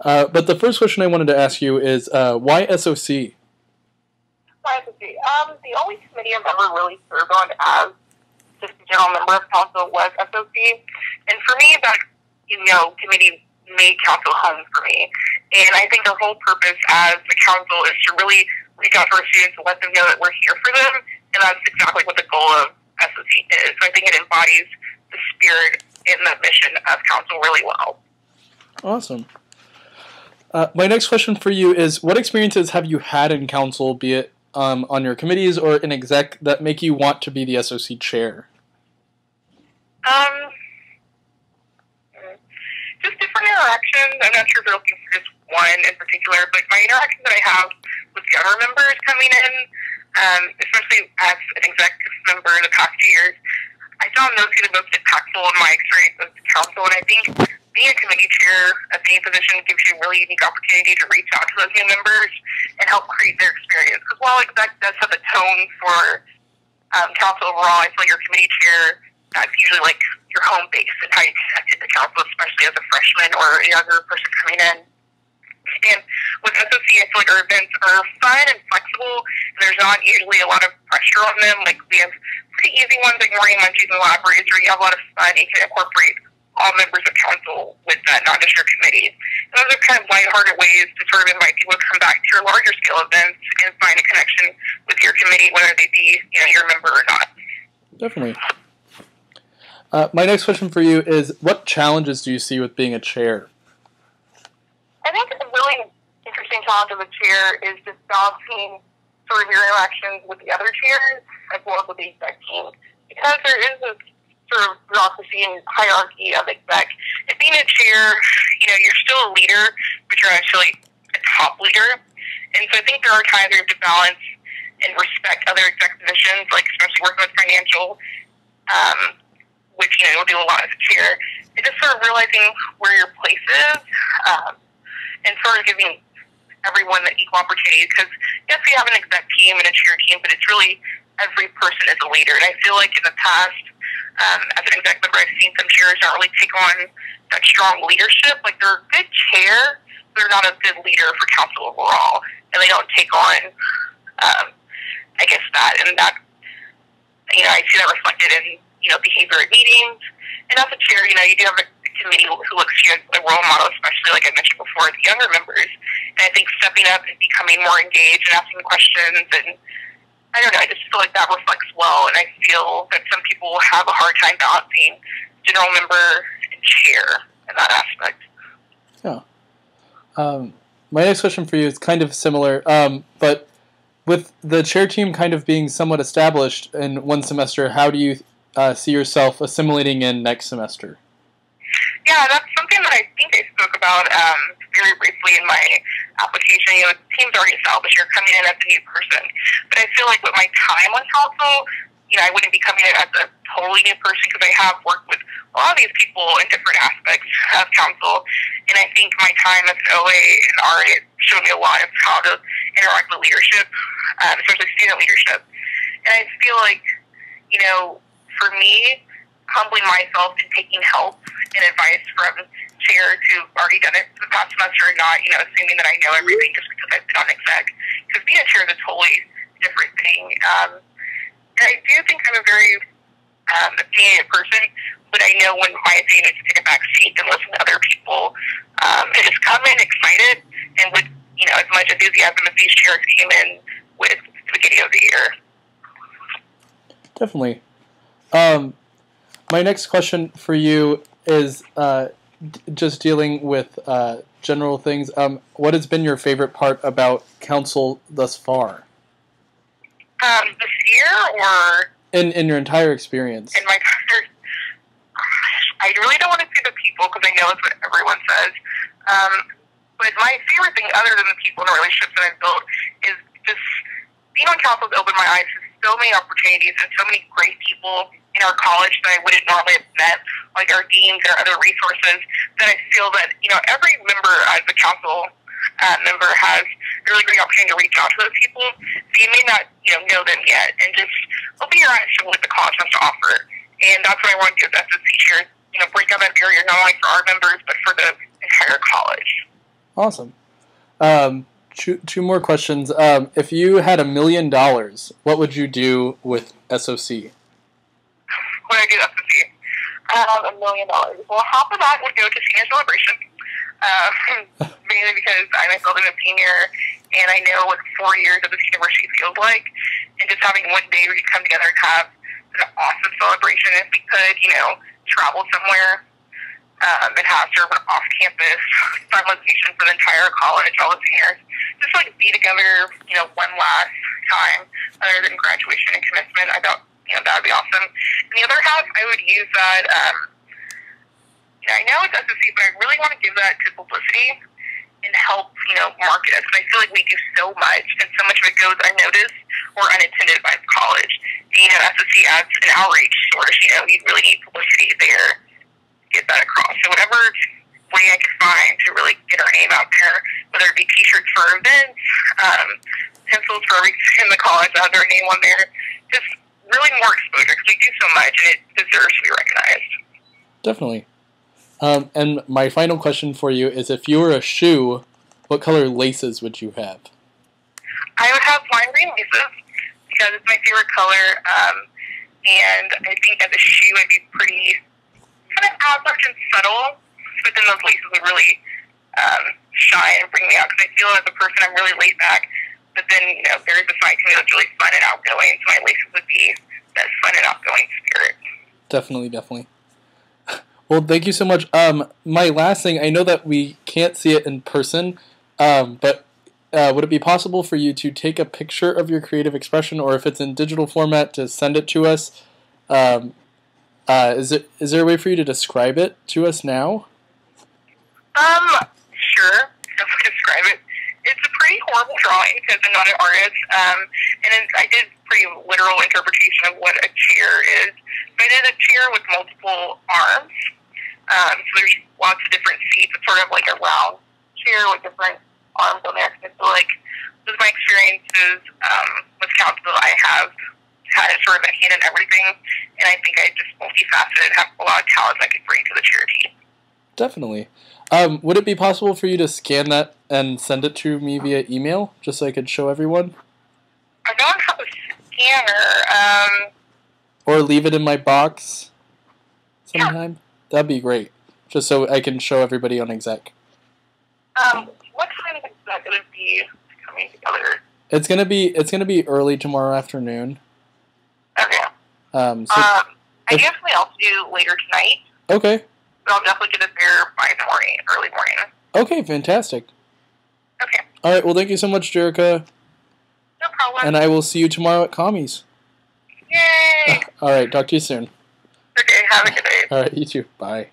But the first question I wanted to ask you is why SOC? The only committee I've ever really served on as just a general member of council was SOC, and for me, that committee made council home for me. And I think our whole purpose as a council is to really reach out to our students and let them know that we're here for them, and that's exactly what the goal of SOC is. So I think it embodies the spirit and the mission of council really well. Awesome. My next question for you is, what experiences have you had in council, be it on your committees or in exec, that make you want to be the SOC chair? Just different interactions. I'm not sure if you're looking for just one in particular, but my interactions that I have with younger members coming in, especially as an executive member in the past 2 years, I found those to be the most impactful in my experience as council, and I think being a committee chair at any position gives you a really unique opportunity to reach out to those new members and help create their experience. Because while exec does have a tone for council overall, I feel like your committee chair, that's usually like your home base and how you connect into council, especially as a freshman or a younger person coming in. And with SOC, I feel like our events are fun and flexible, and there's not usually a lot of pressure on them. Like, we have pretty easy ones like morning munchies and libraries where you have a lot of fun. You can incorporate all members of council with that, not just your committee. And those are kind of lighthearted ways to sort of invite people to come back to your larger scale events and find a connection with your committee, whether they be your member or not. Definitely. My next question for you is, what challenges do you see with being a chair? I think a really interesting challenge of a chair is just balancing sort of your interactions with the other chairs as well as with the exec team. Because there is this sort of bureaucracy and hierarchy of exec. And being a chair, you're still a leader, but you're actually a top leader. And so I think there are times where you have to balance and respect other exec positions, like especially working with financial, which, you'll do a lot as a chair. And just sort of realizing where your place is, and sort of giving everyone the equal opportunity. Because, yes, we have an exec team and a chair team, but it's really every person is a leader. And I feel like in the past, as an exec member, I've seen some chairs not really take on that strong leadership. Like, they're a good chair, but they're not a good leader for council overall. And they don't take on, I guess, that. And that, I see that reflected in, behavior at meetings. And as a chair, you do have a committee who looks to you as a role model, especially, like I mentioned before, the younger members. And I think stepping up and becoming more engaged and asking questions, and I don't know, I just feel like that reflects well, and I feel that some people have a hard time balancing general member and chair in that aspect. Yeah. My next question for you is kind of similar, but with the chair team kind of being somewhat established in one semester, how do you see yourself assimilating in next semester? Yeah, that's something that I think I spoke about very briefly in my application. The team's already established. You're coming in as a new person. But I feel like with my time on council, I wouldn't be coming in as a totally new person because I have worked with a lot of these people in different aspects of council. And I think my time as an OA and RA showed me a lot of how to interact with leadership, especially student leadership. And I feel like, for me, humbling myself and taking help and advice from chairs who've already done it for the past semester and not, assuming that I know everything just because I've been on exec. Because being a chair is a totally different thing. And I do think I'm a very opinionated person, but I know when my opinion is to take a back seat and listen to other people, and just come in excited and with, as much enthusiasm as these chairs came in with at the beginning of the year. Definitely. My next question for you is just dealing with general things. What has been your favorite part about council thus far? This year, or in your entire experience? In my entire, I really don't want to say the people because I know it's what everyone says. But my favorite thing, other than the people and the relationships that I've built, is just being on council has opened my eyes to so many opportunities and so many great people in our college that I wouldn't normally have met, like our deans or other resources, that I feel that, every member as a council member has a really great opportunity to reach out to those people. So you may not, know them yet, and just open your eyes to what the college has to offer. And that's what I want to do as SSC chair, break down that barrier not only for our members, but for the entire college. Awesome. Two more questions. If you had $1 million, what would you do with SOC? When I do SOC, $1 million. Well, half of that would go to senior celebration, mainly because I myself am a senior, and I know what 4 years of this university feels like, and just having one day where you come together and have an awesome celebration. If we could, travel somewhere, and have sort of an off-campus finalization for the entire college, all the seniors, just like be together, one last time, other than graduation and commencement. I thought, that would be awesome. And the other half, I would use that, I know it's SOC, but I really want to give that to publicity and help, market us. And I feel like we do so much, and so much of it goes unnoticed or unattended by the college. And, SOC adds an outreach source, you really need publicity there to get that across. So whatever way I can find to really get our name out there, whether it be t-shirts for events, pencils for everything in the college that has our name on there, just really more exposure, because we do so much and it deserves to be recognized. Definitely. And my final question for you is, if you were a shoe, what color laces would you have? I would have lime green laces because it's my favorite color, and I think as a shoe I'd be pretty kind of average and subtle, but then those laces would really shine and bring me out, because I feel as a person I'm really laid back, but then, there is a side to me that's really fun and outgoing, so my laces would be that fun and outgoing spirit. Definitely. Well, thank you so much. My last thing, I know that we can't see it in person, but would it be possible for you to take a picture of your creative expression, or if it's in digital format, to send it to us? Is there a way for you to describe it to us now? Sure. I'll describe it. It's a pretty horrible drawing because I'm not an artist, and I did pretty literal interpretation of what a chair is. So I did a chair with multiple arms. So there's lots of different seats. It's sort of like a round chair with different arms on there. So I feel like this is my experiences with council. I have had sort of a hand in everything, and I think I just multifaceted, have a lot of talents I could bring to the charity. Definitely. Would it be possible for you to scan that and send it to me via email, just so I could show everyone? I don't have a scanner. Or leave it in my box sometime? Yeah. That'd be great, just so I can show everybody on exec. What time is that going to be coming together? It's gonna be early tomorrow afternoon. Okay. I guess we also do later tonight. Okay. But I'll definitely get it there by the morning, early morning. Okay, fantastic. Okay. All right, well, thank you so much, Jerica. No problem. And I will see you tomorrow at Commies. Yay! All right, talk to you soon. Okay, have a good day. All right, you too. Bye.